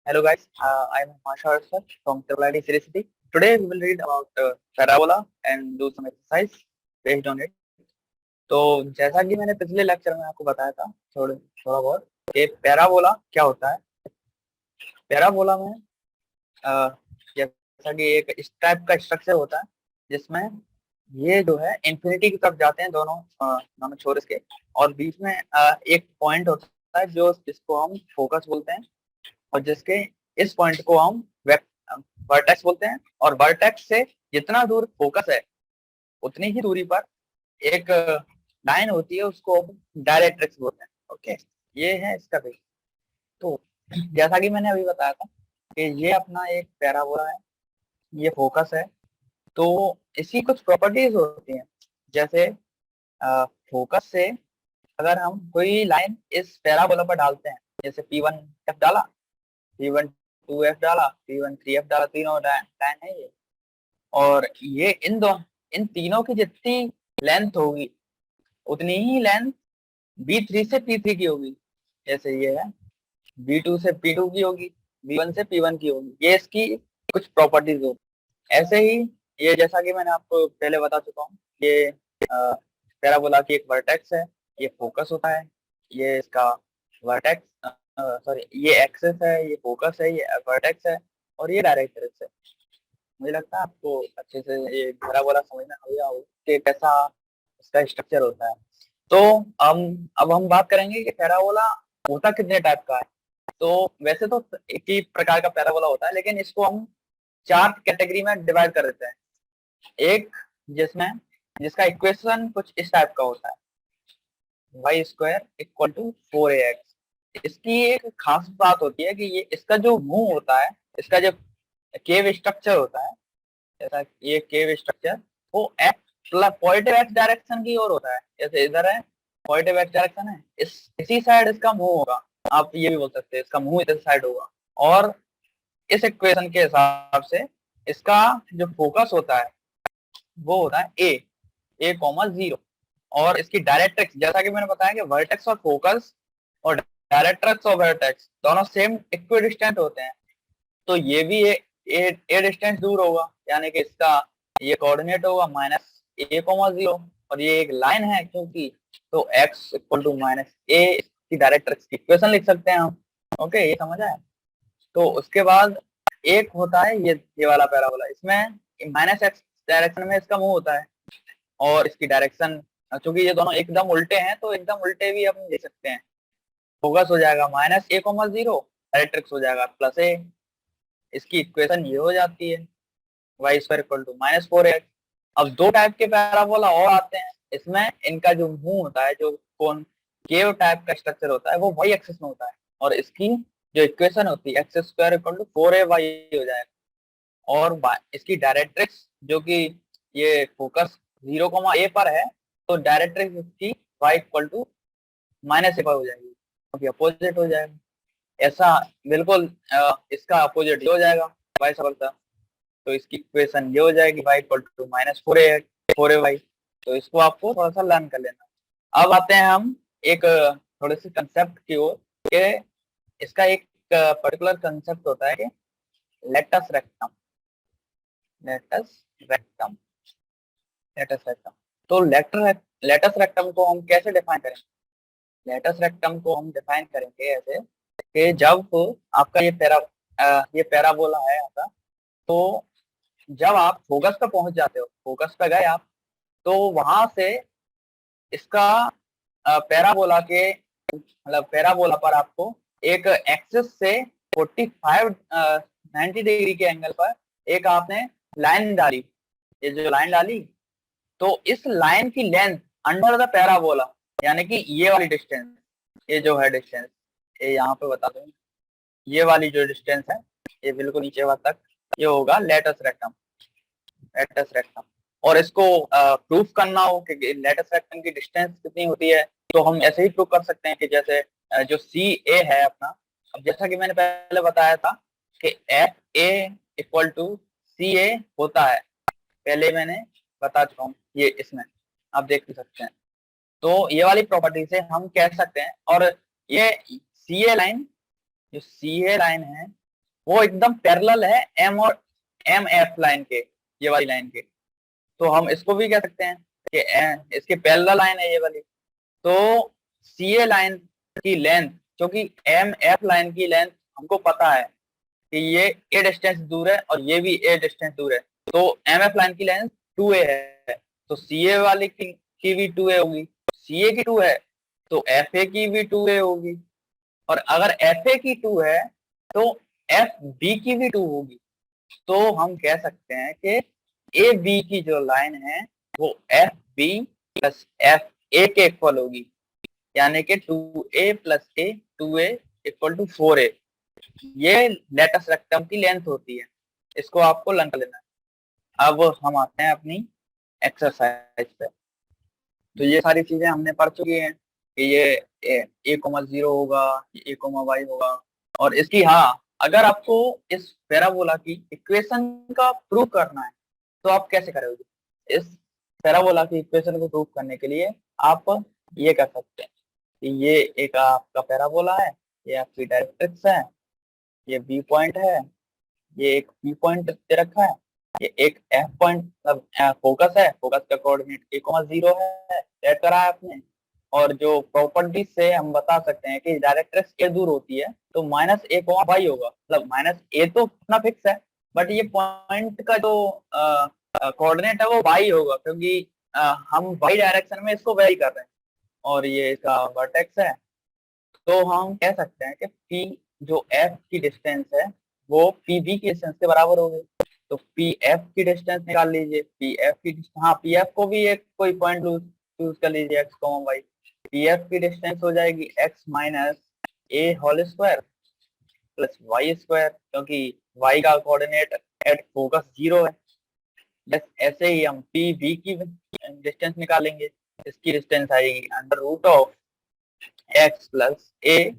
Hello guys, I am Masha Arshad from Triple Series City. Today we will read about parabola and do some exercise based on it. तो जैसा कि मैंने पिछले lecture में आपको बताया था थोड़ा थोड़ा बहुत कि पैराबोला क्या होता है। पैराबोला में अ, जैसा कि एक इस टाइप का स्ट्रक्चर होता है जिसमें ये जो है इन्फिनिटी की तरफ जाते हैं दोनों छोर इसके, और बीच में एक पॉइंट होता है जो जिसको हम फोकस बोलते हैं, और जिसके इस पॉइंट को हम वर्टेक्स बोलते हैं। और वर्टेक्स से जितना दूर फोकस है उतनी ही दूरी पर एक लाइन होती है, उसको डायरेक्ट्रिक्स बोलते हैं। ओके, ये है इसका बेस। तो जैसा कि मैंने अभी बताया था कि ये अपना एक पैराबोला है, ये फोकस है। तो इसकी कुछ प्रॉपर्टीज होती हैं, जैसे फोकस से अगर हम कोई लाइन इस पैराबोला पर डालते हैं, जैसे P1F डाला, P1 2F डाला, P1 3F डाला, तीनों लाइन है ये। और ये इन तीनों की जितनी लेंथ होगी उतनी ही लेंथ B3 से P3 की होगी। जैसे ये है B2 से P2 की होगी, B1 से P1 की होगी। ये इसकी कुछ प्रॉपर्टीज होगी। ऐसे ही ये जैसा कि मैंने आपको पहले बता चुका हूँ, ये पैराबोला की एक वर्टेक्स है, ये फोकस होता है, ये इसका वर्टेक्स सॉरी ये एक्सेस है, ये फोकस है, ये वर्टेक्स है, और ये डायरेक्ट्रिक्स है। मुझे लगता है आपको अच्छे से ये पैराबोला समझना हो गया हो कि कैसा इसका स्ट्रक्चर होता है। तो अब हम बात करेंगे कि पैराबोला होता कितने टाइप का है। तो वैसे तो एक ही प्रकार का पैराबोला होता है, लेकिन इसको हम 4 कैटेगरी में डिवाइड कर देते हैं। एक जिसमें जिसका इक्वेशन कुछ इस टाइप का होता है, y² = 4ax। इसकी एक खास बात होती है कि ये इसका जो मुंह होता है, इसका जो केव स्ट्रक्चर होता है, जैसा ये केव स्ट्रक्चर वो पॉजिटिव एक्स डायरेक्शन की ओर होता है। जैसे इधर है पॉजिटिव एक्स डायरेक्शन है, इसी साइड इसका मुंह होगा। आप ये भी बोल सकते हैं इसका मुंह इधर साइड होगा। और इस इक्वेशन के हिसाब से इसका जो फोकस होता है वो होता है a,0। और इसकी डायरेक्ट्रिक्स, जैसा कि मैंने बताया कि वर्टेक्स और फोकस और डायरेक्ट्रिक्स और वर्टेक्स दोनों सेम इक्विडिस्टेंट होते हैं। तो ये भी ए डिस्टेंस दूर होगा, यानी कि इसका ये कोऑर्डिनेट होगा -a,0। और ये एक लाइन है क्योंकि, तो x = -a की डायरेक्ट्रिक्स की इक्वेशन लिख सकते हैं हम। ओके, ये समझ आया। तो उसके बाद एक होता है ये वाला पैराबोला, इसमें -x डायरेक्शन में इसका मुंह होता है, और इसकी डायरेक्शन क्योंकि ये दोनों एकदम उल्टे हैं तो एकदम उल्टे भी हम लिख सकते हैं। फोकस हो जाएगा -a,0, डायरेक्ट्रिक्स हो जाएगा +a। इसकी इक्वेशन ये हो जाती है y² = -4x। अब दो टाइप के पैराबोला और आते हैं, इसमें इनका जो मुंह होता है, जो कोन केव टाइप का स्ट्रक्चर होता है, वो y एक्सिस में होता है, और इसकी जो इक्वेशन होती है x² = 4ay हो जाएगा। और इसकी डायरेक्ट्रिक्स जो कि ये फोकस 0,a पर है, तो डायरेक्ट्रिक्स इसकी y = -a पर हो जाएगी, क्योंकि अपोजिट हो जाएगा। ऐसा बिल्कुल इसका अपोजिट ये हो जाएगा वाइस वर्सा। तो इसकी इक्वेशन ये हो जाएगी y = -4ay। तो इसको आपको थोड़ा सा लर्न कर लेना। अब आते हैं हम एक थोड़े से कंसेप्ट की ओर कि इसका एक पर्टिकुलर कंसेप्ट होता है कि latus rectum. Latus rectum latus rectum तो लेटस रेक्टम को हम कैसे डिफाइन करेंगे? लेटस रेक्टम को हम डिफाइन करेंगे ऐसे कि जब आपका ये पैराबोला है आपका, तो जब आप फोकस पे पहुंच जाते हो, फोकस पे गए आप, तो वहां से इसका पैराबोला के मतलब पैराबोला पर आपको एक एक्सिस से 90 डिग्री के एंगल पर एक आपने लाइन डाली। ये जो लाइन डाली, तो इस लाइन की लेंथ अंडर द पैराबोला, यानी कि ये वाली डिस्टेंस, ये जो है डिस्टेंस, ये यहाँ पे बता दूं, ये वाली जो डिस्टेंस है ये बिल्कुल नीचे वहां तक, ये होगा लेटस रेक्टम। Latus rectum. और इसको प्रूफ करना हो कि लेटस रेक्टम की डिस्टेंस कितनी होती है, तो हम ऐसे ही प्रूफ कर सकते हैं कि जैसे जो सी ए है अपना, अब जैसा कि मैंने पहले बताया था कि FA = CA होता है, पहले मैंने बता चुका हूँ ये इसमें, आप देख भी सकते हैं। तो ये वाली प्रॉपर्टी से हम कह सकते हैं, और ये CA लाइन, जो CA लाइन है वो एकदम पैरेलल है एम और एम एफ लाइन के, ये वाली लाइन के। तो हम इसको भी कह सकते हैं कि इसके पैरेलल लाइन है ये वाली। तो सी ए लाइन की लेंथ, क्योंकि एम एफ लाइन की लेंथ हमको पता है कि ये ए डिस्टेंस दूर है और ये भी ए डिस्टेंस दूर है, तो एम एफ लाइन की लेंथ 2a है। तो सी ए वाली की भी 2a होगी, सी ए की 2 है तो एफ ए की भी 2a होगी, और अगर एफ ए की 2 है तो एफ बी की भी 2 होगी। तो हम कह सकते हैं कि ए बी की जो लाइन है वो F B plus F A के इक्वल होगी, यानी कि 2a plus A, 2a equal to 4a। ये लेटस रेक्टम की लेंथ होती है, इसको आपको लर्न कर लेना है। अब हम आते हैं अपनी एक्सरसाइज पे। तो ये सारी चीजें हमने पढ़ चुकी हैं कि ये ए कोमा 0 होगा, ए कोमा वाई होगा। और इसकी, हाँ, अगर आपको इस पैराबोला की इक्वेशन का प्रूव करना है तो आप कैसे करोगे? इस पैराबोला की इक्वेशन को प्रूव करने के लिए आप ये कर सकते हैं कि ये एक आपका पैराबोला है, ये आपकी डायरेक्ट्रिक्स है, ये बी पॉइंट है, ये एक पी पॉइंट दे रखा है, ये एक एफ पॉइंट मतलब फोकस है, फोकस का कोऑर्डिनेट a,0 है, सेट करा है आपने। और जो प्रॉपर्टी से हम बता सकते हैं कि डायरेक्ट्रिक्स ए दूर होती है तो माइनस ए कोमा वाई होगा, मतलब माइनस ए तो अपना फिक्स है, बट ये पॉइंट का जो कोऑर्डिनेट है वो वाई होगा, क्योंकि हम वाई डायरेक्शन में इसको वेरी कर रहे हैं, और ये इसका वर्टेक्स है। तो हम कह सकते हैं कि पी जो एफ की डिस्टेंस है वो पी बी की डिस्टेंस के बराबर होगी। तो पी एफ की डिस्टेंस निकाल लीजिए, पी एफ की हाँ, पी एफ को भी एक कोई पॉइंट चूज कर लीजिए x comma y. P F की डिस्टेंस हो जाएगी x minus a whole square plus y square, क्योंकि वाई का कोऑर्डिनेट एट फोकस 0 है। बस ऐसे ही हम पी बी की डिस्टेंस निकालेंगे, इसकी डिस्टेंस आएगी under root of x plus a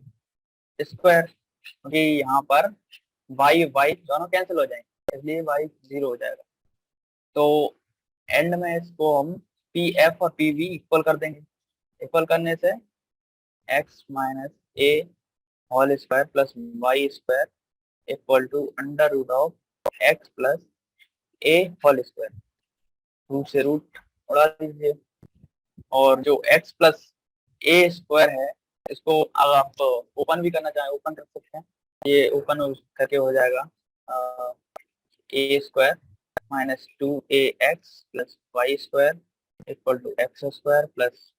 square, क्योंकि यहाँ पर वाई वाई दोनों कैंसिल हो जाएंगे, इसलिए वाई 0 हो जाएगा। तो एंड में इसको हम पी एफ और पी वी इक्वल कर देंगे। इक्वल करने से x minus a whole square plus y square equal to under root of x plus a whole square. Root से रूट उड़ा दीजिए, और जो एक्स प्लस ए स्क्वायर है इसको अगर आप ओपन भी करना चाहें ओपन कर सकते हैं। ये ओपन करके हो जाएगा a square minus 2a x plus y square equal to x square plus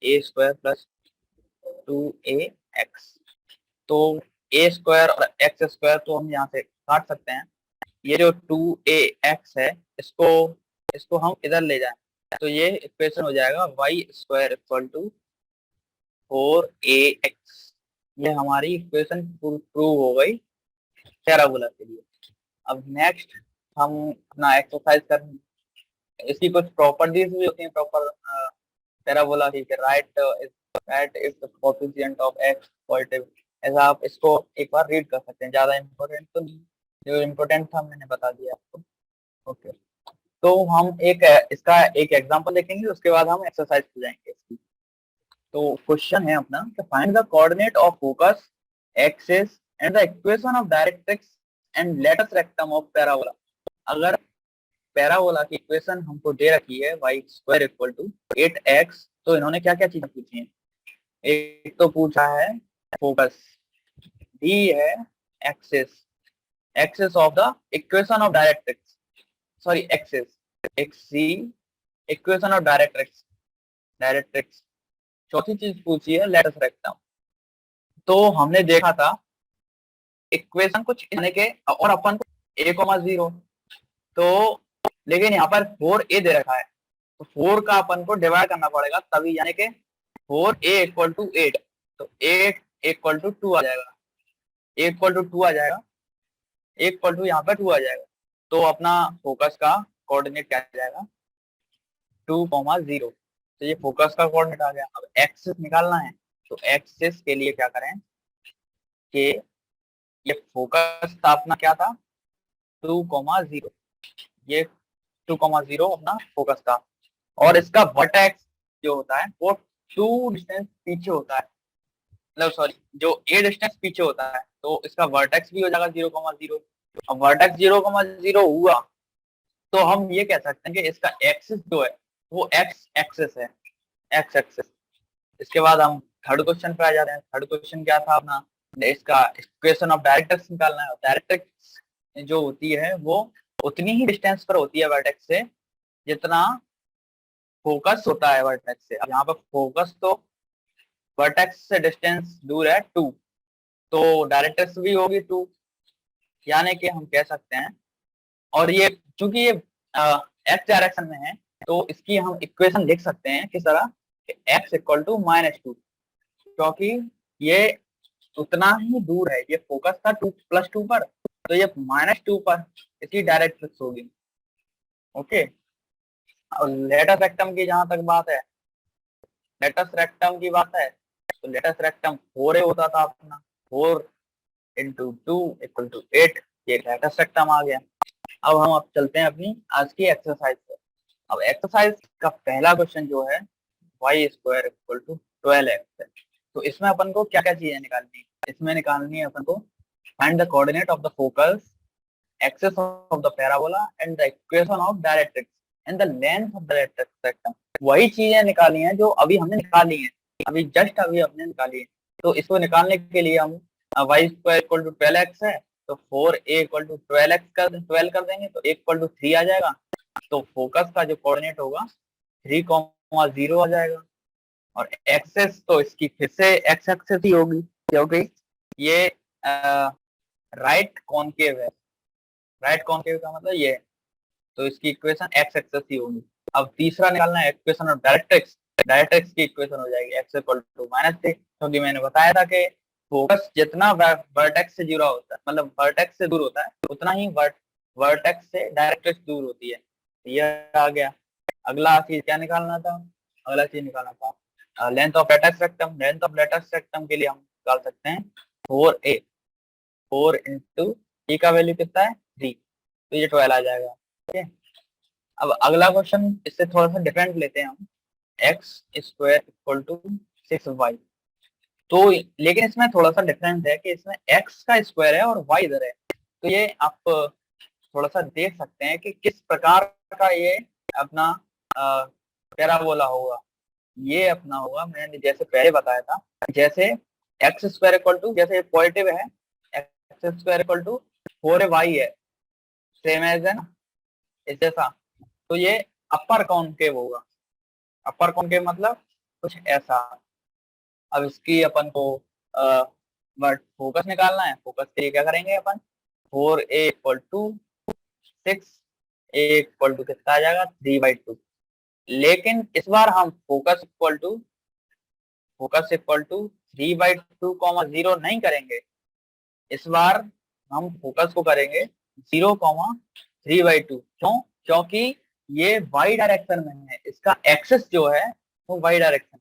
a square plus 2a x. तो ए स्क्वायर और एक्स स्क्वायर तो हम यहाँ से काट सकते हैं। ये जो 2a एक्स है इसको इसको हम इधर ले जाएं तो ये इक्वेशन हो जाएगा y square equal to 4a x. ये हमारी इक्वेशन प्रूव हो गई पैराबोला के लिए। अब नेक्स्ट हम अपना एक्सरसाइज कर, इसकी कुछ प्रॉपर्टीज भी होती हैं प्रॉपर पैराबोला की, right is the coefficient of x positive. ऐसा आप इसको एक बार रीड कर सकते हैं, ज्यादा इम्पोर्टेंट तो नहीं, जो इम्पोर्टेंट था मैंने बता दिया आपको। ओके, तो हम एक इसका एक एग्जांपल देखेंगे, उसके बाद हम एक्सरसाइज कर जाएंगे इसकी। तो क्वेश्चन है अपना कि find the coordinate of focus axis and the equation of directrix and latus rectum of parabola. अगर पैराबोला की इक्वेशन हमको दे रखी है Y square equal to 8x, तो इन्होंने क्या क्या चीजें पूछी हैं? एक तो पूछा है फोकस, डी है axis, axis of the equation of directrix, sorry axis, axis equation of directrix. चौथी चीज पूछी है लेटस रेक्टम। तो हमने देखा था इक्वेशन कुछ यानी के, और अपन को a,0 तो, लेकिन यहाँ पर 4a दे रखा है तो 4 का अपन को डिवाइड करना पड़ेगा तभी, यानी कि 4a इक्वल टू 8, तो 8 इक्वल टू 2 आ जाएगा, a इक्वल टू 2 आ जाएगा, a इक्वल टू यहाँ पर 2 आ जाएगा। तो अपना फोकस का कोऑर्डिनेट क्या आ जाएगा 2,0। तो ये फोकस का कोऑर्डिनेट आ गया। अब एक्सिस निकालना है, तो एक्सिस के लिए क्या करें कि ये फोकस था अपना क्या था 2,0, ये 2,0 अपना फोकस था, और इसका वर्टेक्स जो होता है वो 2 डिस्टेंस पीछे होता है, मतलब सॉरी, जो ए डिस्टेंस पीछे होता है तो इसका वर्टेक्स भी हो जाएगा 0,0। अब वर्टेक्स 0,0 हुआ तो हम ये कह सकते हैं कि इसका एक्सिस जो है वो एक्स एक्सिस है, एक्स एक्सिस। इसके बाद हम थर्ड क्वेश्चन पे आ जाते हैं। थर्ड क्वेश्चन क्या था अपना, इसका इक्वेशन ऑफ डायरेक्ट्रिक्स निकालना है। डायरेक्ट्रिक्स जो होती है वो उतनी ही डिस्टेंस पर होती है वर्टेक्स से जितना फोकस होता है वर्टेक्स से। अब यहाँ पर फोकस तो वर्टेक्स से डिस्टेंस दूर है 2, तो डायरेक्ट्रिक्स भी होगी 2, यानी कि हम कह सकते हैं, और ये चूंकि ये एक्स डायरेक्शन में है तो इसकी हम इक्वेशन लिख सकते हैं किस तरह, एक्स इक्वल टू -2, क्योंकि ये उतना ही दूर है, ये फोकस था 2+2 पर, तो ये -2 पर इसकी डायरेक्ट्रिक्स होगी। ओके, और लेटस रेक्टम की जहां तक बात है, लेटस रेक्टम की बात है तो लेटस रेक्टम 4a होता था अपना, 4 × 2 = 8, ये लेटस रेक्टम आ गया। अब चलते हैं अपनी आज की एक्सरसाइज पे। अब एक्सरसाइज का पहला क्वेश्चन जो है y² = 12x है। तो इसमें अपन को क्या क्या चीजें निकालनी है, इसमें निकालनी है अपन को find the coordinate of the focus, axis of the parabola and the equation of directrix and the length of the rectangle. वही चीजें निकाली हैं जो अभी हमने निकाली हैं, अभी जस्ट अभी हमने निकाली है। तो इसको निकालने के लिए हम y² = 12x है तो 4a = 12 कर देंगे तो a = 3 आ जाएगा। तो फोकस का जो कोऑर्डिनेट होगा 3,0 आ जाएगा, और एक्सेस तो इसकी फिर से एक्स एक्सेस ही होगी क्योंकि ये राइट कॉनकेव है। राइट कॉनकेव का मतलब ये है, तो इसकी इक्वेशन एक्स एक्सेस ही होगी। अब तीसरा निकालना है इक्वेशन ऑफ डायरेक्ट्रिक्स। डायरेक्ट्रिक्स की इक्वेशन हो जाएगी x = -3, क्योंकि मैंने बताया था कि फोकस जितना वर्टेक्स से जुड़ा होता है, मतलब वर्टेक्स से दूर होता है, उतना ही वर्टेक्स से डायरेक्ट्रिक्स दूर होती है। ये आ गया। अगला चीज क्या निकालना था, अगला चीज निकालना था length of latus rectum. Length of latus rectum के लिए हम निकाल सकते हैं 4a, 4 × e का वैल्यू कितना है 3, तो ये 12 आ जाएगा। ठीक है, अब अगला क्वेश्चन इससे थोड़ा सा डिफरेंट लेते हैं हम, x² = 6y। तो लेकिन इसमें थोड़ा सा डिफरेंस है कि इसमें x का स्क्वायर है और y इधर है, तो ये आप थोड़ा सा देख सकते हैं कि किस प्रकार का ये अपना पैराबोला होगा। ये अपना होगा, मैंने जैसे पहले बताया था, जैसे x² जैसे पॉजिटिव है, x² = 4y है, सेम एज है ना, इस जैसा। तो ये अपर कॉनकेव होगा। अपर कॉनकेव मतलब कुछ ऐसा। अब इसकी अपन को फोकस निकालना है। फोकस के लिए क्या करेंगे अपन, 4a = 6, a = कितना आ जाएगा 3/2। लेकिन इस बार हम फोकस इक्वल टू 3/2, 0 नहीं करेंगे। इस बार हम फोकस को करेंगे 0,3/2। क्यों, क्योंकि ये y डायरेक्शन में है, इसका एक्सिस जो है वो y डायरेक्शन।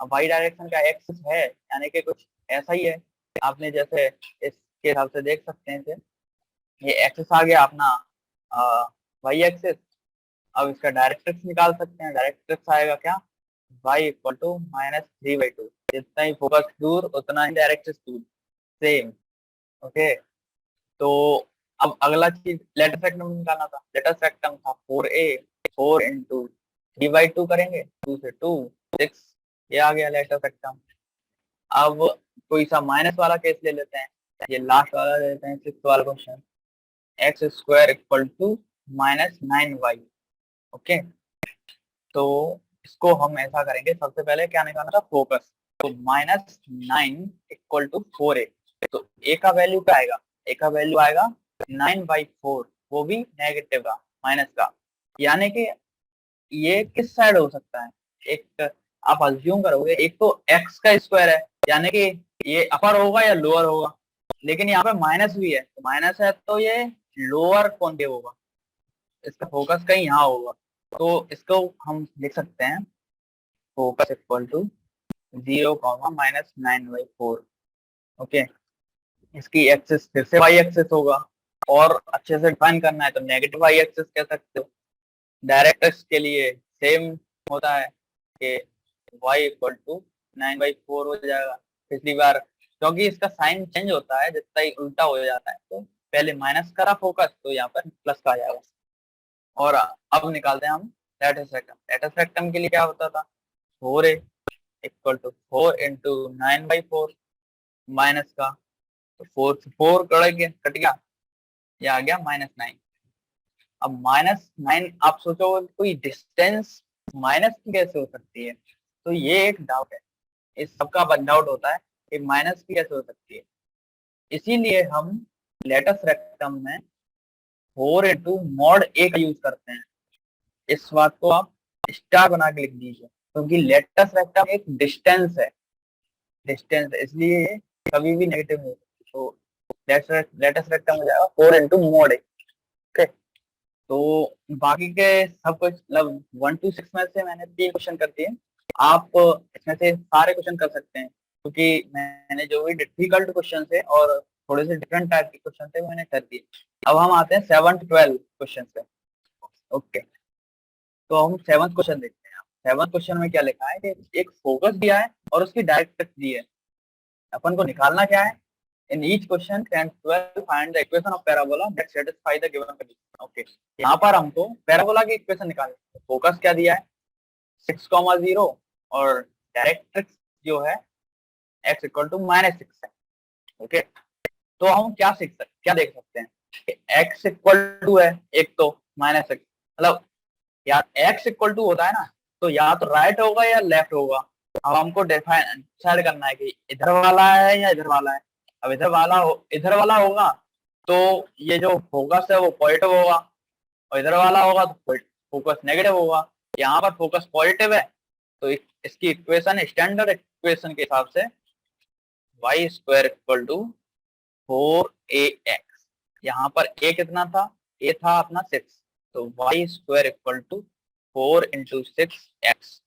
अब y डायरेक्शन का एक्सिस है यानी कि कुछ ऐसा ही है। आपने जैसे इसके हिसाब से देख सकते हैं कि ये एक्सिस आ गया अपना y एक्सिस। अब इसका डायरेक्ट्रिक्स निकाल सकते हैं। डायरेक्ट्रिक्स आएगा क्या, y = -3/2। जितना ही फोकस दूर उतना ही डायरेक्ट्रिक्स दूर, सेम। ओके, तो अब अगला चीज लेटस रेक्टम निकालना था। लेटस रेक्टम था 4a, 4 × 3/2 करेंगे, 2 से 2 6, ये आ गया लेटस रेक्टम। अब कोई सा माइनस वाला केस ले लेते हैं, ये लास्ट वाला ले लेते हैं, 6 वाला क्वेश्चन, x² = -9y। ओके, तो इसको हम ऐसा करेंगे, सबसे पहले क्या निकालना था, फोकस। तो -9 = 4a, तो a का वैल्यू क्या आएगा, a का वैल्यू आएगा 9/4, वो भी नेगेटिव का, माइनस का। यानी कि ये किस साइड हो सकता है, एक आप अज्यूम करोगे, एक तो x का स्क्वायर है यानी कि ये अपर होगा या लोअर होगा, लेकिन यहाँ पे माइनस भी है, तो माइनस है तो ये लोअर कॉनकेव होगा, इसका फोकस कहीं यहाँ होगा। तो इसको हम लिख सकते हैं फोकस इक्वल टू 0, -9/4। ओके, इसकी एक्सिस फिर से वाई एक्सिस होगा, और अच्छे से डिफाइन करना है तो नेगेटिव वाई एक्सिस कह सकते हो। डायरेक्ट्रिक्स के लिए सेम होता है कि y = 9/4 हो जाएगा। पिछली बार, क्योंकि इसका साइन चेंज होता है जितना ही उल्टा हो जाता है, तो पहले माइनस करा फोकस तो यहाँ पर प्लस का आ जाएगा। और अब निकालते हैं हम लेटेस्ट रेक्टम। लेटेस्ट रेक्टम के लिए क्या होता था, 4a equal to 4 into 9/4 minus का, तो 4 से 4 कट गया, ये आ गया -9। अब -9 आप सोचो कोई डिस्टेंस माइनस की कैसे हो सकती है, तो ये एक डाउट है, इस सबका डाउट होता है कि माइनस की कैसे हो सकती है। इसीलिए हम लेटेस्ट रेक्टम में 4 इंटू मॉड ए का यूज करते हैं। इस बात को आप स्टार बना के लिख दीजिए, क्योंकि लेटेस्ट रेक्टम एक डिस्टेंस है, डिस्टेंस, इसलिए ये कभी भी नेगेटिव नहीं है। तो लेटेस्ट रेक्टम हो जाएगा 4 इंटू मॉड ए। ओके, तो बाकी के सब कुछ मतलब 1 to 6 में से मैंने 3 क्वेश्चन कर दिए। आप इसमें से सारे क्वेश्चन कर सकते हैं, क्योंकि मैंने जो भी डिफिकल्ट क्वेश्चन थे और थोड़े से डिफरेंट टाइप के क्वेश्चन थे वो मैंने कर दिए। अब हम आते हैं 7 to 12 क्वेश्चन पे। ओके, तो हम 7th क्वेश्चन देखते हैं। 7th क्वेश्चन में क्या लिखा है कि एक फोकस दिया है और उसकी डायरेक्ट्रिक्स दी है, अपन को निकालना क्या है, in each question 10 12 find the equation of parabola that satisfy the given condition। Okay, यहाँ पर हमको पैराबोला की इक्वेशन निकालनी है। फोकस क्या दिया है 6,0 और डायरेक्ट्रिक्स जो है x इक्वल टू -6 है। ओके, तो हम क्या देख सकते हैं कि x इक्वल टू है एक तो -6, मतलब यार x इक्वल टू होता है ना, तो या तो राइट होगा या लेफ्ट होगा। अब हमको डिसाइड करना है कि इधर वाला है या इधर वाला है। अब इधर वाला होगा तो ये जो फोकस है वो पॉजिटिव होगा, और इधर वाला होगा तो फोकस नेगेटिव होगा। यहाँ पर फोकस पॉजिटिव है, तो इसकी इक्वेशन स्टैंडर्ड इक्वेशन के हिसाब से y square equal to 4ax। यहाँ पर a कितना था, a था अपना 6, तो y square equal to 4 into 6x,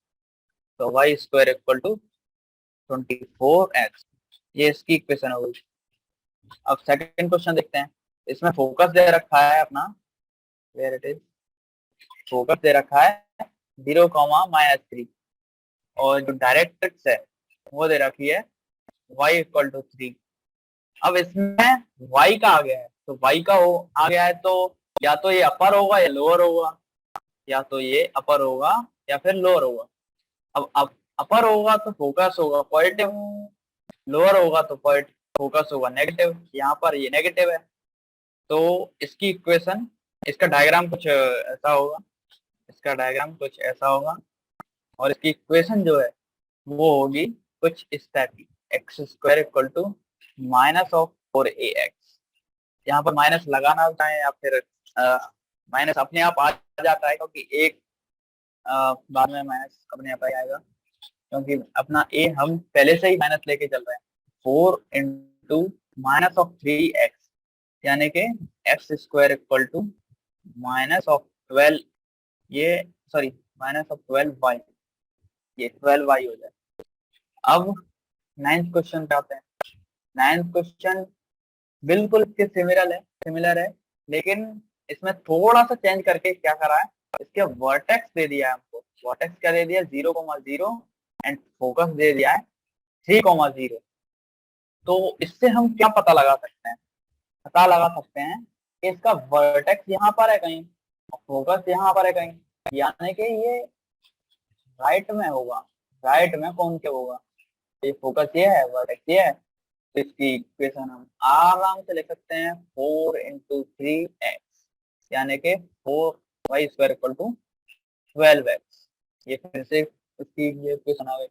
तो y square equal to 24x। ये इसकी इक्वेशन हो गई। अब सेकंड क्वेश्चन देखते हैं। इसमें फोकस दे रखा है अपना, वेयर इट इज, फोकस दे रखा है 0,-3, और जो डायरेक्ट्रिक्स है वो दे रखी है y इक्वल टू 3। अब इसमें y का आ गया है, तो y का आ गया है तो या तो ये अपर होगा या लोअर होगा, या तो ये अपर होगा या फिर लोअर होगा। अब अपर होगा तो फोकस होगा पॉजिटिव, लोअर होगा तो फोकस होगा नेगेटिव। यहाँ पर ये नेगेटिव है, तो इसकी इक्वेशन, इसका डायग्राम कुछ ऐसा होगा, इसका डायग्राम कुछ ऐसा होगा, और इसकी इक्वेशन जो है वो होगी कुछ इस टाइप की, x square equal to -4ax। यहाँ पर माइनस लगाना होता है या फिर माइनस अपने आप आ जाता है, क्योंकि एक बाद में माइनस अपने आप आएगा, क्योंकि अपना a हम पहले से ही माइनस लेके चल रहे हैं। 4 इंटू -3x, यानी कि एक्स स्क्वायर इक्वल टू -12, ये सॉरी -12y, ये 12y हो जाए। अब 9th क्वेश्चन पे आते हैं। 9th क्वेश्चन बिल्कुल इसके सिमिलर है, लेकिन इसमें थोड़ा सा चेंज करके क्या करा है, इसके वर्टेक्स दे दिया है हमको। वर्टेक्स क्या दे दिया, 0,0 एंड फोकस दे दिया है 3,0। तो इससे हम क्या पता लगा सकते हैं, पता लगा सकते हैं कि इसका वर्टेक्स यहाँ पर है कहीं और फोकस यहाँ पर है कहीं, यानी कि ये राइट में होगा। राइट में कौन के होगा, ये फोकस ये है, वर्टेक्स ये है, तो इसकी इक्वेशन हम आराम से लिख सकते हैं 4 इंटू 3x, यानी कि 4y square equal to 12x। ये फिर से उसकी ये इक्वेशन आ गई।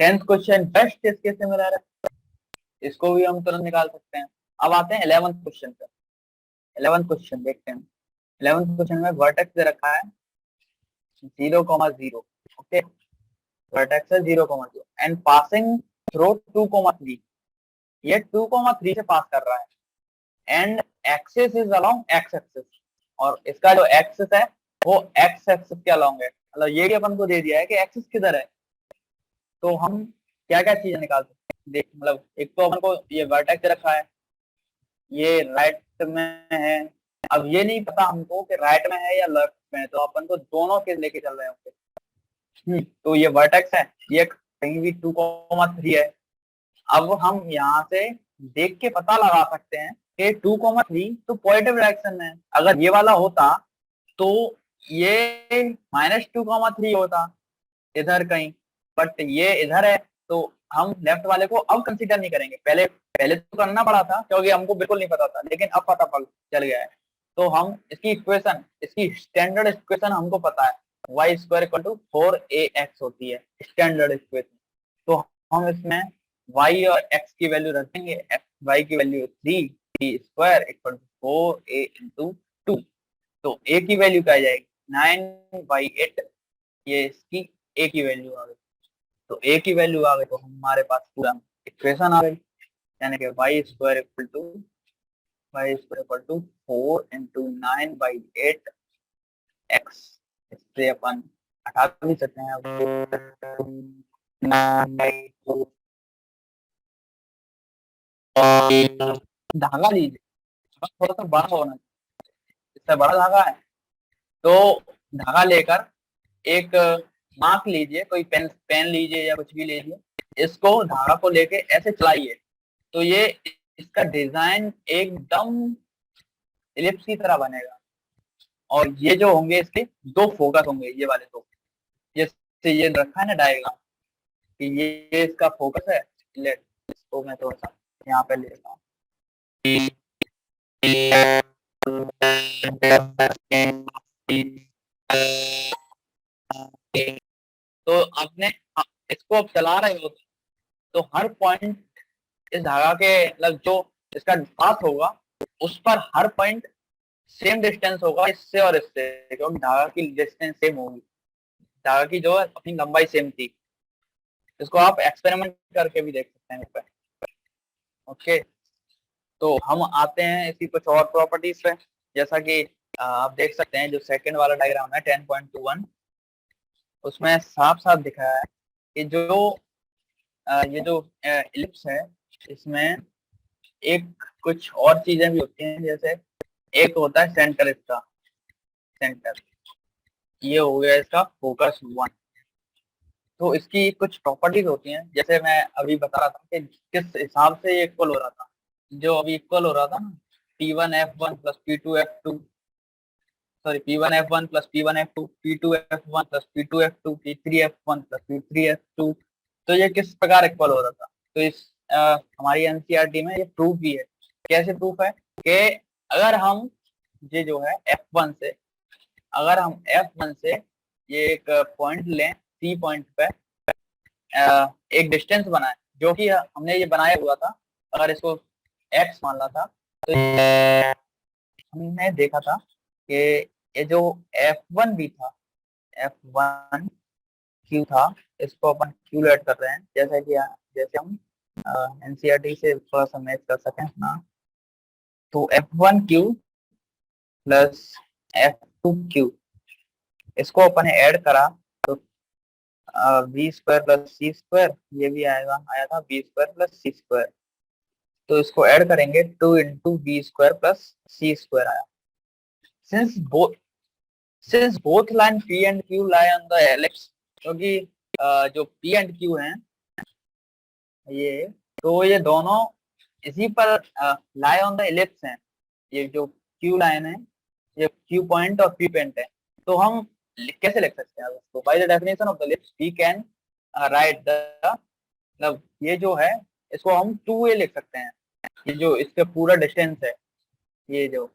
10th क्वेश्चन बेस्ट इसके सिमिलर है, इसको भी हम तुरंत निकाल सकते हैं। अब आते हैं 11th क्वेश्चन पे। 11th क्वेश्चन देखते हैं। 11th क्वेश्चन में वर्टेक्स दे रखा है 0,0, ओके, वर्टेक्स है 0,0 एंड पासिंग थ्रू 2,3, ये 2,3 से पास कर रहा है and axis is along x axis, और इसका जो एक्सिस है वो एक्स एक्सिस के अलोंग है। मतलब ये भी अपन को दे दिया है कि एक्सिस किधर है, तो हम क्या क्या चीजें निकाल सकते हैं। देख, मतलब एक तो अपन को ये वर्टेक्स रखा है, ये राइट में है। अब ये नहीं पता हमको कि राइट में है या लेफ्ट में है, तो अपन को दोनों के लेके चल रहे हैं। तो ये वर्टेक्स है, ये कहीं भी 2,3 है, अब हम यहाँ से देख के पता लगा सकते हैं कि 2,3 तो पॉजिटिव डायरेक्शन में है। अगर ये वाला होता तो ये -2,3 होता इधर कहीं, बट ये इधर है तो हम लेफ्ट वाले को अब कंसीडर नहीं करेंगे। पहले पहले तो करना पड़ा था क्योंकि हमको बिल्कुल नहीं पता था, लेकिन अब पता चल गया है। तो हम इसकी इक्वेशन, इसकी स्टैंडर्ड इक्वेशन हमको पता है, y² 4ax होती है स्टैंडर्ड इक्वेशन। तो हम इसमें y और x की वैल्यू रखेंगे। y की वैल्यू 3, t² 4a/2। तो a की वैल्यू क्या आ जाएगी 9/8, ये इसकी a की वैल्यू आ गई। तो a की वैल्यू आ गई तो हमारे पास पूरा इक्वेशन आ गई, यानी कि y² 4 × 9/8x। इससे अपन हटा भी सकते हैं। धागा लीजिए, थोड़ा सा बड़ा होना चाहिए, इससे बड़ा धागा है तो धागा लेकर एक मार्क लीजिए, कोई पेन लीजिए या कुछ भी लीजिए, इसको धागा को लेके ऐसे चलाइए तो ये इसका डिजाइन एकदम इलिप्स की तरह बनेगा। और ये जो होंगे इसके दो फोकस होंगे, ये वाले दो, जैसे ये रखा है ना डायग्राम कि ये इसका फोकस है। लेट इसको मैं थोड़ा सा यहाँ पे ले लेता हूँ। तो आपने इसको अब चला रहे हो तो हर पॉइंट इस धागा के मतलब जो इसका पास होगा उस पर हर पॉइंट सेम डिस्टेंस होगा इससे और इससे, क्योंकि धागा की डिस्टेंस सेम होगी, धागा की जो है अपनी लंबाई सेम थी। इसको आप एक्सपेरिमेंट करके भी देख सकते हैं इस पर। ओके, तो हम आते हैं इसी कुछ और प्रॉपर्टीज पे। जैसा कि आप देख सकते हैं जो सेकंड वाला डायग्राम है 10.21, उसमें साफ साफ दिखाया है कि जो ये जो इलिप्स है इसमें एक कुछ और चीजें भी होती हैं, जैसे एक होता है सेंटर, इसका सेंटर, ये हो गया इसका फोकस 1। तो इसकी कुछ प्रॉपर्टीज होती हैं, जैसे मैं अभी बता रहा था कि किस हिसाब से ये इक्वल हो रहा था। जो अभी इक्वल हो रहा था ना, P1F1 + P2F2, sorry P1F1 + P1F2, P2F1 + P2F2, P3F1 + P3F2, तो ये किस प्रकार इक्वल हो रहा था। तो इस हमारी एनसीईआरटी में ये प्रूफ भी है। कैसे प्रूफ है कि अगर हम ये जो है F1 से, अगर हम F1 से ये एक पॉइंट लें, C पॉइंट पे एक डिस्टेंस बनाए, जो कि हमने ये बनाया हुआ था, अगर इसको x मान ला था तो हमने देखा था कि ये जो F1 भी था, F1 Q था, इसको अपन Q लेट कर रहे हैं, जैसे कि जैसे हम एनसीईआरटी से थोड़ा सा मैच कर सकें ना। तो F1Q + F2Q, इसको अपन ने ऐड करा तो v² + c², ये भी आया था v² + c²। तो इसको ऐड करेंगे 2 × v² + c² आया। Since both line P and Q lie on the ellipse, क्योंकि जो P and Q हैं ये, तो ये दोनों इसी पर lie on the ellipse हैं। ये जो Q लाइन है, ये Q पॉइंट और P पॉइंट है। तो हम कैसे लिख सकते हैं उसको? By the definition of the ellipse we can write the, मतलब ये जो है इसको हम 2a लिख सकते हैं। ये जो इसका पूरा डिस्टेंस है, ये जो,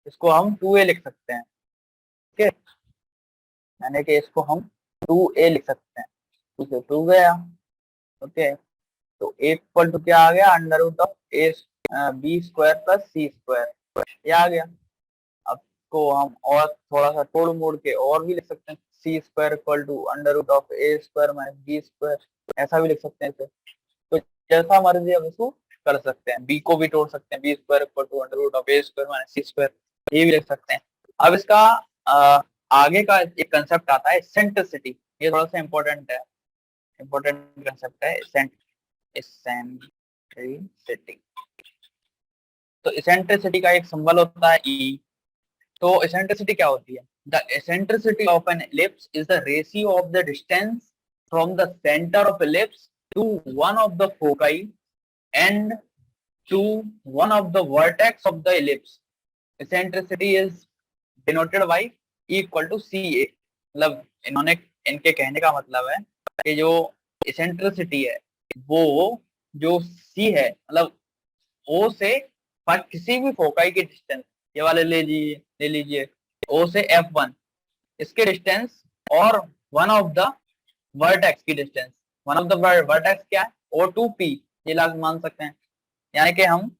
इसको हम 2a लिख सकते हैं। ओके, यानी कि इसको हम 2a लिख सकते हैं। ठीक है, 2 गया। ओके, तो a इक्वल टू क्या आ गया, √a b² + c², ये आ गया। अब को हम और थोड़ा सा तोड़ मोड़ के और भी लिख सकते हैं, c² = √a² - b², ऐसा भी लिख सकते हैं इसे। तो जैसा मर्जी हम इसको कर सकते हैं, b को भी तोड़ सकते हैं, b² = √a² - c², ये भी लिख सकते हैं। अब इसका आगे का एक कंसेप्ट आता है एसेंट्रिसिटी, ये थोड़ा सा इम्पोर्टेंट है, इम्पोर्टेंट कंसेप्ट है एसेंट्रिसिटी। तो एसेंट्रिसिटी का एक सिंबल होता है E। तो एसेंट्रिसिटी क्या होती है? The eccentricity of an ellipse is the ratio of the distance from the centre of ellipse to one of the foci and to one of the vertex of the ellipse. Eccentricity is denoted by E equal to CA. मतलब इनके कहने का मतलब है कि जो eccentricity है वो जो C है, मतलब O से पर किसी भी फोकाई की डिस्टेंस, ये वाले ले लीजिए O से F1, इसके डिस्टेंस और वन ऑफ द वर्टेक्स की distance, one of the vertex क्या है O2P, ये लाग मान सकते हैं। यानी कि हम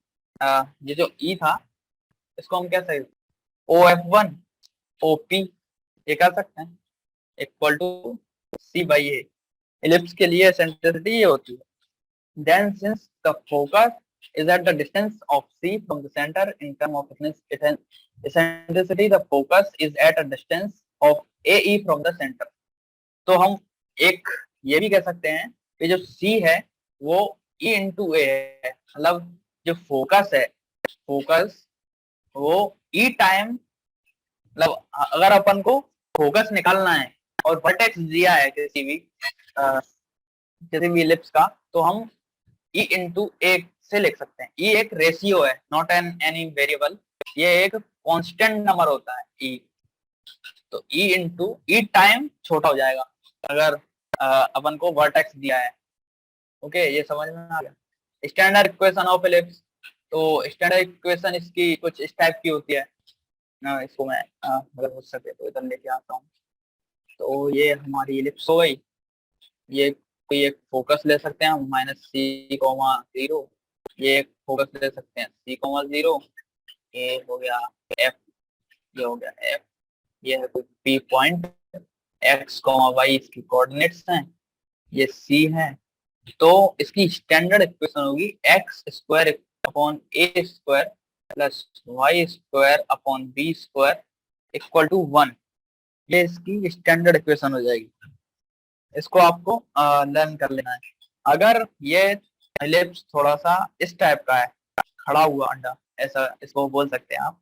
ये जो E था इसको हम क्या सही OF1 OP ये कर सकते हैं equal to C by A। Ellipse के लिए एसेंट्रिसिटी ये होती है। Then since the focus is at the distance of C from the center in terms of eccentricity, the focus is at a distance of AE from the center. तो हम एक ये भी कह सकते हैं कि जो C है वो E into A है, मतलब जो फोकस है, फोकस वो E टाइम, मतलब अगर अपन को फोकस निकालना है और वर्टेक्स दिया है किसी भी इलिप्स का, तो हम E इंटू ए से लिख सकते हैं। E एक रेशियो है, नॉट एनी वेरिएबल, ये एक कांस्टेंट नंबर होता है E। तो E इंटू E टाइम छोटा हो जाएगा अगर अपन को वर्टेक्स दिया है। ओके, ये समझ में आ गया। स्टैंडर्ड इक्वेशन ऑफ इलिप्स, तो स्टैंडर्ड इक्वेशन इसकी कुछ इस टाइप की होती है। इसको मैं अगर हो सके तो इधर लेके आता हूँ। तो ये हमारी इलिप्स हो गई। ये कोई एक फोकस ले सकते हैं हम -C,0, ये एक फोकस ले सकते हैं C,0, ये हो गया F, ये हो गया F, ये है कोई P पॉइंट, X, Y इसकी कोऑर्डिनेट्स हैं, ये C है। तो इसकी स्टैंडर्ड इक्वेशन होगी x² upon A² plus Y² upon B² equal to 1। ये इसकी स्टैंडर्ड इक्वेशन हो जाएगी। इसको आपको लर्न कर लेना है। अगर ये इलिप्स थोड़ा सा इस टाइप का है, खड़ा हुआ अंडा, ऐसा इसको बोल सकते हैं आप,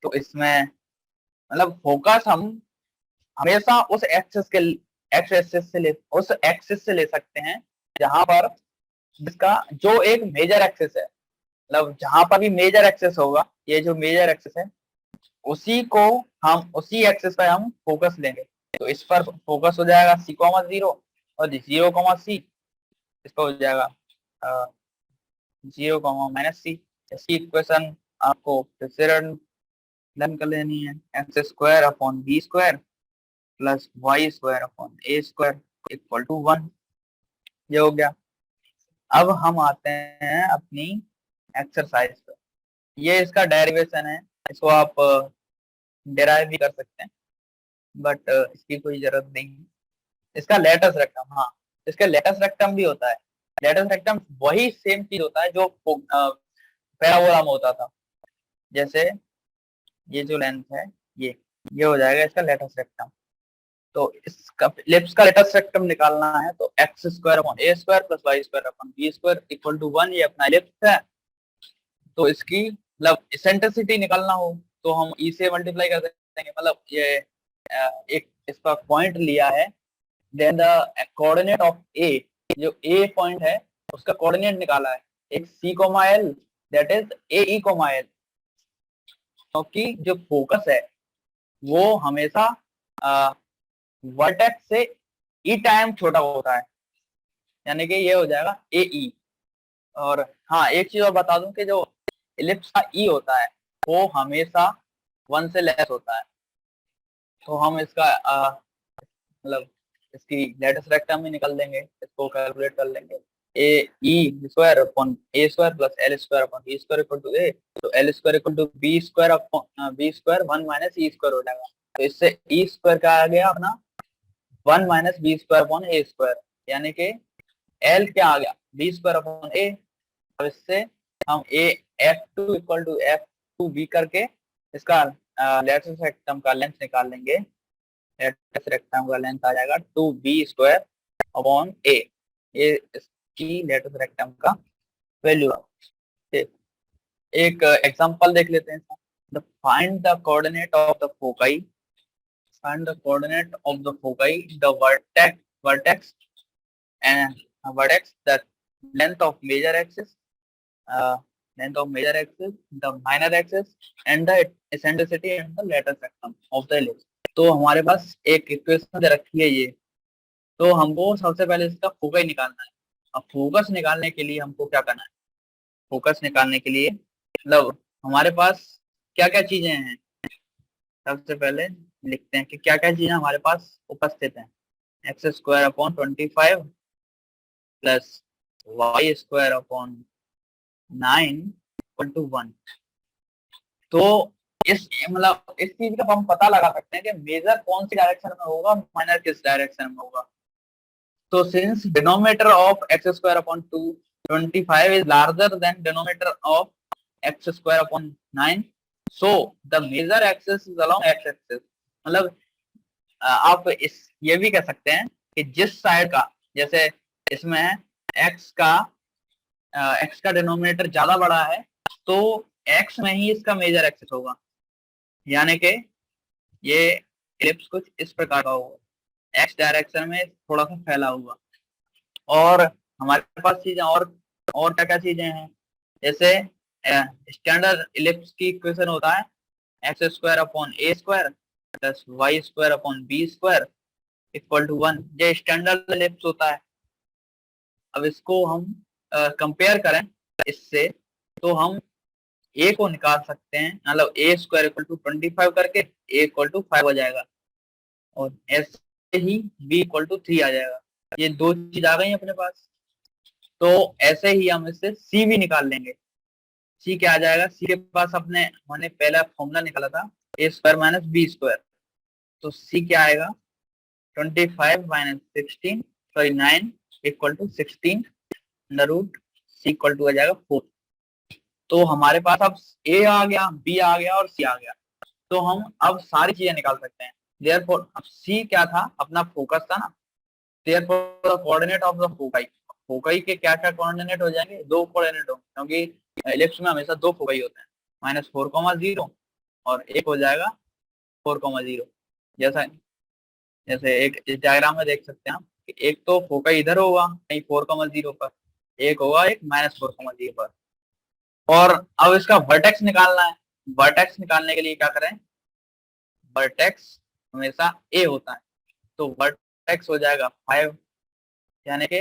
तो इसमें मतलब फोकस हम हमेशा उस एक्सिस से ले सकते हैं जहां पर जिसका जो एक मेजर एक्सिस है, मतलब जहां पर भी मेजर एक्सिस होगा, ये जो मेजर एक्सिस है उसी को हम उसी एक्सिस पर हम फोकस लेंगे। तो इस पर फोकस हो जाएगा C,0 और 0,C, इसका हो जाएगा 0,-C। इसकी इक्वेशन आपको फिर से रन कर लेनी है, x² upon B² plus Y² upon A² equal to 1। ये हो गया। अब हम आते हैं अपनी एक्सरसाइज पर। ये इसका डेरिवेशन है, इसको आप डेराइव भी कर सकते हैं, बट इसकी कोई जरूरत नहीं है। इसका लेटस रेक्टम, हाँ इसका लेटस रेक्टम भी होता है। लेटस रेक्टम वही सेम चीज होता है जो पैराबोला में होता था। जैसे ये जो लेंथ है ये हो जाएगा इसका लेटस रेक्टम। तो इसका इलिप्स का लेटस रेक्टम निकालना है तो x² upon A² plus Y² upon B² equal to 1। ये अपना इलिप्स है। तो इसकी मतलब इसेंट्रिसिटी निकालना हो तो हम E से मल्टीप्लाई कर देंगे, मतलब ये एक इसका पॉइंट लिया है, then the coordinate of A, जो A पॉइंट है उसका कोऑर्डिनेट निकाला है, एक C,L दैट इज AE,L। क्योंकि जो फोकस है वो हमेशा वर्टेक्स से E टाइम छोटा होता है, यानी कि ये हो जाएगा AE। और हाँ एक चीज और बता दूं कि जो इलिप्स का E होता है वो हमेशा 1 से लेस होता है। तो हम इसका मतलब इसकी लेटस रेक्टम भी निकल देंगे, इसको कैलकुलेट कर लेंगे। AE² upon A² plus L² upon B² equal to A। तो L² equal to B² upon B² 1 minus E² हो जाएगा। तो इससे E² का आ गया अपना 1 माइनस B² अपॉन A², यानी कि L क्या आ गया B² अपॉन A। अब इससे हम F2 इक्वल टू F2B करके इसका लेटस रेक्टम का लेंथ निकाल लेंगे। लेटस रेक्टम का लेंथ आ जाएगा 2B² अपॉन A। ये इसकी लेटस रेक्टम का वैल्यू है। एक एग्जांपल देख लेते हैं। Find the coordinate of the foci, find the coordinate of the foci, the vertex and vertex, the length of major axis, the minor axis, and the eccentricity and the lattice rectum of the ellipse. तो हमारे पास एक equation दे रखी है ये, तो हमको सबसे पहले इसका फोकस निकालना है। अब फोकस निकालने के लिए हमको क्या करना है? फोकस निकालने के लिए मतलब हमारे पास क्या क्या चीजें हैं, सबसे पहले लिखते हैं कि क्या क्या चीजें हमारे पास उपस्थित हैं। X square upon 25 plus y square upon 9 equal to 1। तो इस मतलब इस चीज का हम पता लगा सकते हैं कि मेजर कौन सी डायरेक्शन में होगा, माइनर किस डायरेक्शन में होगा। तो since denominator of x square upon 25 is larger than denominator of x square upon 9, so the major axis is along x axis. मतलब आप इस ये भी कह सकते हैं कि जिस साइड का, जैसे इसमें एक्स का डिनोमिनेटर ज्यादा बड़ा है तो एक्स में ही इसका मेजर एक्सिस होगा, यानी कि ये एलिप्स कुछ इस प्रकार का होगा, एक्स डायरेक्शन में थोड़ा सा फैला हुआ। और हमारे पास चीजें और क्या क्या चीजें हैं, जैसे स्टैंडर्ड इलिप्स की इक्वेशन होता है x square upon a square plus y square upon b square equal to 1। ये स्टैंडर्ड इलिप्स होता है। अब इसको हम कंपेयर करें इससे, तो हम ए को निकाल सकते हैं, मतलब ए स्क्वायर इक्वल टू 25 करके ए इक्वल टू 5 हो जाएगा, और ऐसे ही बी इक्वल टू 3 आ जाएगा। ये दो चीज आ गई अपने पास। तो ऐसे ही हम इससे सी भी निकाल लेंगे। सी क्या आ जाएगा? सी के पास हमने पहला फॉर्मूला निकाला था A square minus B square. तो सी क्या आएगा? 25 minus 16 sorry 9 equal to 16 under root C equal to आ जाएगा 4। तो हमारे पास अब ए आ गया, बी आ गया और सी आ गया। तो हम अब सारी चीजें निकाल सकते हैं। देयरफॉर अब सी क्या था? अपना फोकस था ना। Therefore the coordinate of the foci, foci के क्या क्या कोऑर्डिनेट हो जाएंगे? दो कोऑर्डिनेट होंगे, क्योंकि इलिप्स में हमेशा दो फोकाई होते हैं, -4,0 और एक हो जाएगा 4,0। जैसा जैसे एक इस डायग्राम में देख सकते हैं हम कि एक तो फोकाई इधर होगा कहीं 4,0 पर, एक होगा एक -4,0 पर। और अब इसका वर्टेक्स निकालना है। वर्टेक्स निकालने के लिए क्या करें? वर्टेक्स हमेशा ए होता है, तो वर्टेक्स हो जाएगा 5, यानी कि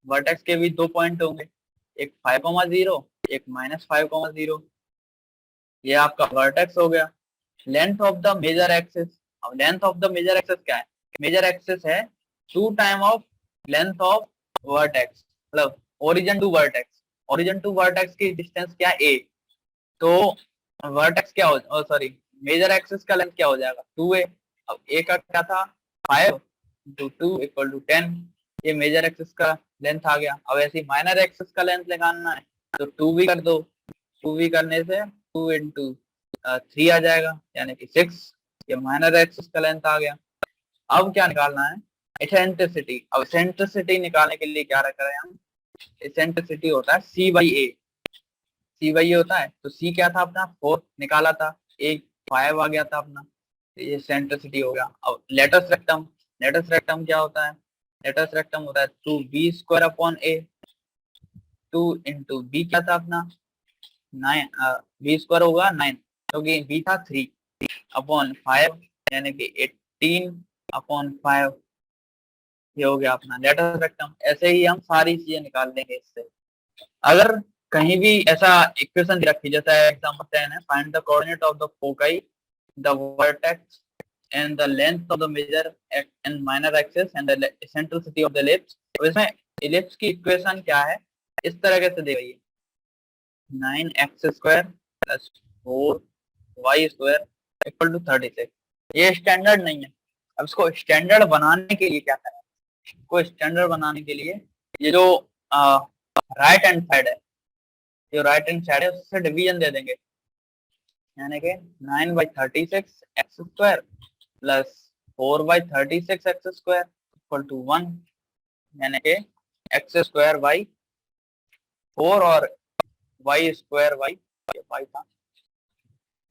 वर्टेक्स के भी दो पॉइंट होंगे, एक 5,0 एक -5,0। ये आपका वर्टेक्स हो गया। Length of the major axis, अब length of the major axis क्या है? मेजर एक्सिस है 2 time of length of vertex, मतलब origin to vertex. Origin to vertex की डिस्टेंस क्या है? ए। तो वर्टेक्स क्या हो सॉरी मेजर एक्सिस का लेंथ क्या हो जाएगा? 2a। अब ए का क्या था? 5 × 2 इक्वल टू 10। ये मेजर एक्सिस का लेंथ आ गया। अब ऐसे माइनर एक्सिस का लेंथ निकालना है तो 2 भी कर दो। 2 भी करने से 2 × 3 आ जाएगा, यानी कि 6। ये माइनर एक्सिस का लेंथ आ गया। अब क्या निकालना है? एसेंट्रिसिटी। अब एसेंट्रिसिटी निकालने के लिए क्या रख रहे हैं हम? एसेंट्रिसिटी होता है C/A। C/A होता है, तो C क्या था अपना? 4 निकाला था, एक 5 आ गया था अपना, तो ये एसेंट्रिसिटी हो गया। अब लेटस रेक्टम, लेटस रेक्टम क्या होता है? लेटस रेक्टम होता है 2b² अपॉन a। 2 × b क्या था अपना? 9 b² होगा 9, क्योंकि b था 3 अपॉन 5, यानी कि 18 अपॉन 5। ये हो गया अपना लेटस रेक्टम। ऐसे ही हम सारी चीजें निकाल देंगे इससे। अगर कहीं भी ऐसा इक्वेशन रखी, जैसा एग्जांपल 10 है, find the coordinate of the foci, the vertex and the length of the major and minor axis and the eccentricity of the ellipse. तो इसमें इलिप्स की इक्वेशन क्या है? इस तरह से देखिए, 9x² plus 4y² equal to 36। ये स्टैंडर्ड नहीं है। अब इसको स्टैंडर्ड बनाने के लिए क्या करें? को स्टैंडर्ड बनाने के लिए ये जो राइट हैंड साइड है, जो राइट हैंड साइड है उससे डिवीजन दे देंगे, यानी कि 9/36x² plus 4/36x² equal to 1, यानी कि x² बाई 4 और y² by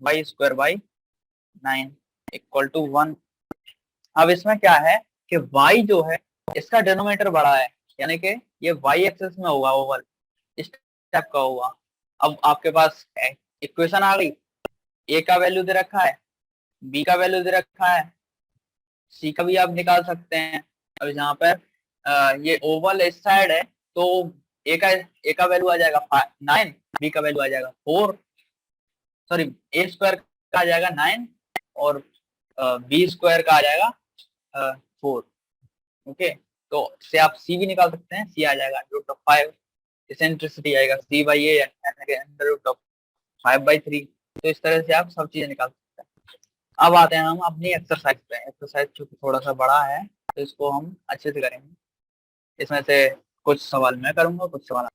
y² by 9 equal to 1। अब इसमें क्या है कि y जो है इसका डिनोमिनेटर बड़ा है, यानी कि ये वाई एक्सिस में होगा ओवल, इस टाइप का होगा। अब आपके पास इक्वेशन आ गई, ए का वैल्यू दे रखा है, बी का वैल्यू दे रखा है, सी का भी आप निकाल सकते हैं। अब यहाँ पर ये ओवल इस साइड है, तो ए का वैल्यू आ जाएगा 9, बी का वैल्यू आ जाएगा 4, सॉरी ए स्क्वायर का आ जाएगा 9 और बी स्क्वायर का आ जाएगा 4। ओके, तो इससे आप सी भी निकाल सकते हैं, सी आ जाएगा √5, इसेंट्रिसिटी आएगा सी बाई ए √5/3। तो इस तरह से आप सब चीजें निकाल सकते हैं। अब आते हैं हम अपनी एक्सरसाइज पे। एक्सरसाइज चूंकि थोड़ा सा बड़ा है तो इसको हम अच्छे से करेंगे। इसमें से कुछ सवाल मैं करूंगा, कुछ सवाल।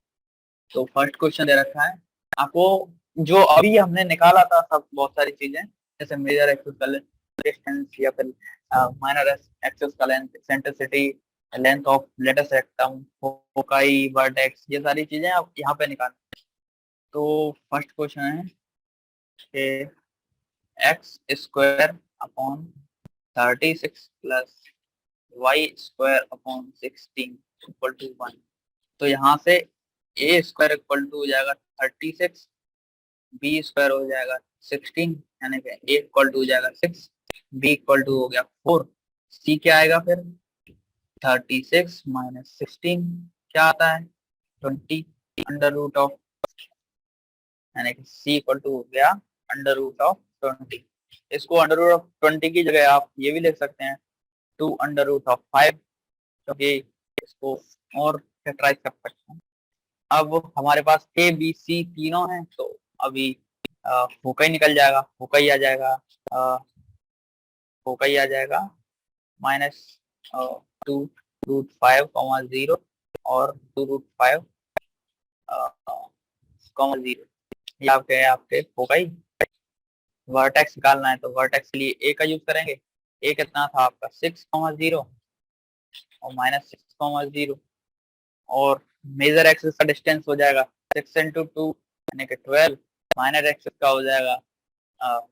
तो फर्स्ट क्वेश्चन दे रखा है आपको, जो अभी हमने निकाला था सब बहुत सारी चीजें, जैसे मेजर एक्सिस का डिस्टेंस या फिर माइनर एक्सिस का length, eccentricity, length of latus rectum, foci, vertex, ये सारी चीजें आप यहाँ पे निकाल। तो फर्स्ट क्वेश्चन है कि x square upon 36 plus y square upon 16 equal to 1। तो यहाँ से ए स्क्वायर इक्वल टू हो जाएगा 36, बी स्क्वायर हो जाएगा 16, यानी कि ए इक्वल टू हो जाएगा 6, बी इक्वल टू हो गया 4, सी क्या आएगा फिर 36 माइनस 16 क्या आता है 20 अंडर रूट ऑफ, यानी कि सी इक्वल टू हो गया अंडर रूट ऑफ 20। इसको अंडर रूट ऑफ 20 की जगह आप ये भी लिख सकते हैं 2 अंडर रूट ऑफ 5, क्योंकि इसको और फैक्टराइज कर सकते हैं। अब हमारे पास ए बी सी तीनों हैं, तो अभी फोका ही निकल जाएगा, फोका ही आ जाएगा, फोका ही आ जाएगा -2√5, 0 और 2√5, 0। ये आपके फोका ही। वर्टेक्स निकालना है तो वर्टेक्स के लिए ए का यूज करेंगे। ए कितना था आपका 6, 0 और -6, 0, और मेजर एक्सिस का डिस्टेंस हो जाएगा 6 इंटू 2 यानी कि 12, माइनर एक्सिस का हो जाएगा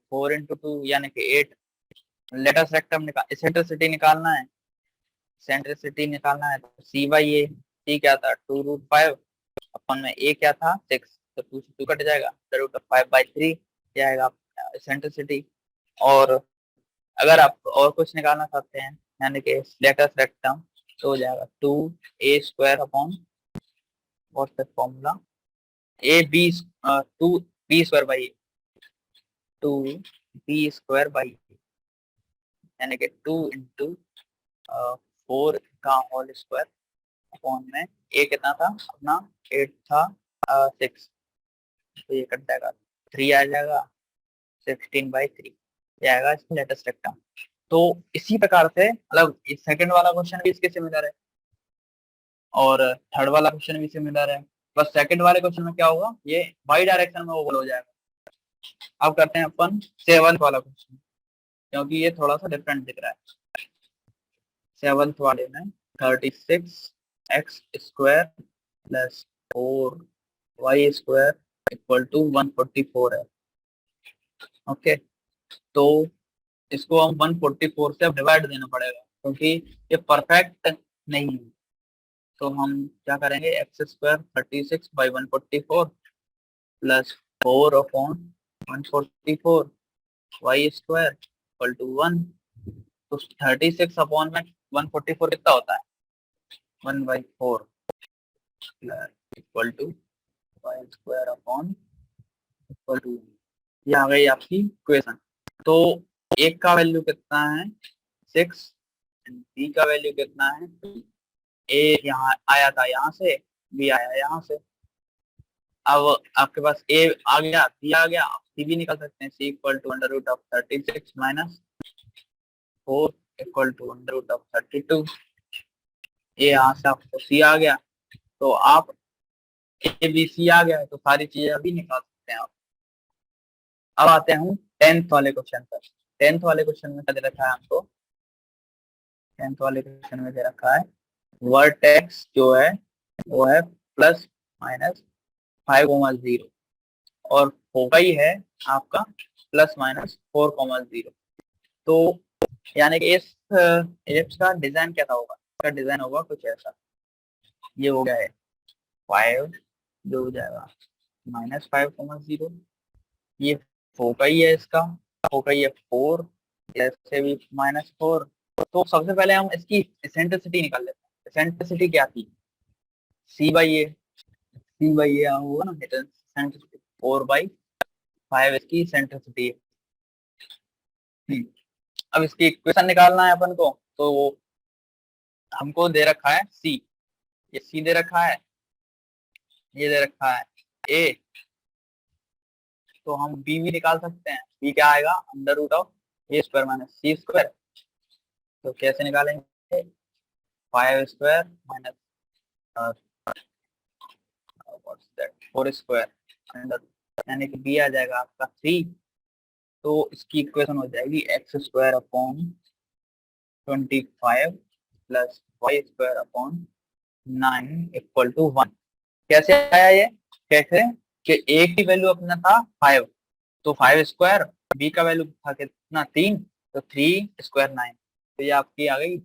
4 इंटू 2 यानी कि 8। लेटेस्ट रेक्टम एसेंट्रिसिटी निकालना है, सेंट्रिसिटी निकालना है तो सी बाई ए, सी क्या था 2√5 अपन में ए क्या था 6, तो 2 से 2 कट जाएगा, √5/3 क्या आएगा एसेंट्रिसिटी। और अगर आप और कुछ निकालना चाहते हैं यानी कि लेटेस्ट रेक्टम, तो हो जाएगा 2a square upon what's the formula a b 2b square by 2b square by, यानी कि 2 इंटू 4 का होल स्क्वायर अपॉन में ए कितना था अपना 8 था 6, तो ये कट जाएगा 3 आ जाएगा 16/3, ये आएगा इसमें लेटेस्ट रेक्टम। तो इसी प्रकार से मतलब सेकंड वाला क्वेश्चन भी इसके सिमिलर है और थर्ड वाला क्वेश्चन भी सिमिलर है। बस सेकंड वाले क्वेश्चन में क्या होगा, ये वाई डायरेक्शन में ओवल हो जाएगा। अब करते हैं अपन सेवंथ वाला क्वेश्चन, क्योंकि ये थोड़ा सा डिफरेंट दिख रहा है। सेवंथ वाले में 36x square plus 4y square equal to 144 है। ओके, तो इसको हम 144 से अब डिवाइड देना पड़ेगा, क्योंकि ये परफेक्ट नहीं है। तो हम क्या करेंगे, x square 36/144 plus 4 upon 144 y square equal to 1। तो 36 अपॉन में 144 कितना होता है 1/4 equal to y square upon equal to, ये आ गई आपकी इक्वेशन। तो एक का वैल्यू कितना है 6, बी का वैल्यू कितना है, ए यहाँ आया था यहाँ से, बी आया यहाँ से। अब आपके पास ए आ गया, सी आ गया, आप सी भी निकाल सकते हैं, c equal to under root of 36 minus 4 equal to under root of 32। ये यहाँ से आपको सी आ गया, तो आप ए बी सी आ गया, तो सारी चीजें अभी निकाल सकते हैं आप। अब आते हैं 10th वाले क्वेश्चन पर। 10th वाले क्वेश्चन में क्या दे रखा है आपको, 10th वाले क्वेश्चन में दे रखा है वर्टेक्स जो है वो है प्लस माइनस 5,0 और फोकाई है आपका प्लस माइनस 4,0। तो यानी कि इस एलिप्स का डिजाइन कैसा होगा, इसका डिजाइन होगा कुछ ऐसा। ये हो गया है 5, जो हो जाएगा -5, 0। ये 4 का ही है, इसका 4 का ही है 4, ऐसे भी -4। तो सबसे पहले हम इसकी एसेंट्रिसिटी निकाल लेते हैं। एसेंट्रिसिटी क्या थी, C/A। C/A होगा ना, एसेंट्रिसिटी 4/5 इसकी एसेंट्रिसिटी है। अब इसकी इक्वेशन निकालना है अपन को, तो हमको दे रखा है C, ये C दे रखा है, ये दे रखा है A, तो हम B भी निकाल सकते हैं। B क्या आएगा, √A² - C²। तो कैसे निकालेंगे, 5² माइनस 4², अंडर, यानी कि B आ जाएगा आपका 3। तो इसकी इक्वेशन हो जाएगी x² / 25 प्लस y² / 9 = 1। कैसे आया ये, कैसे कि A की वैल्यू अपना था 5, तो 5², B का वैल्यू था कितना 3, तो 3² 9। तो ये आपकी आ गई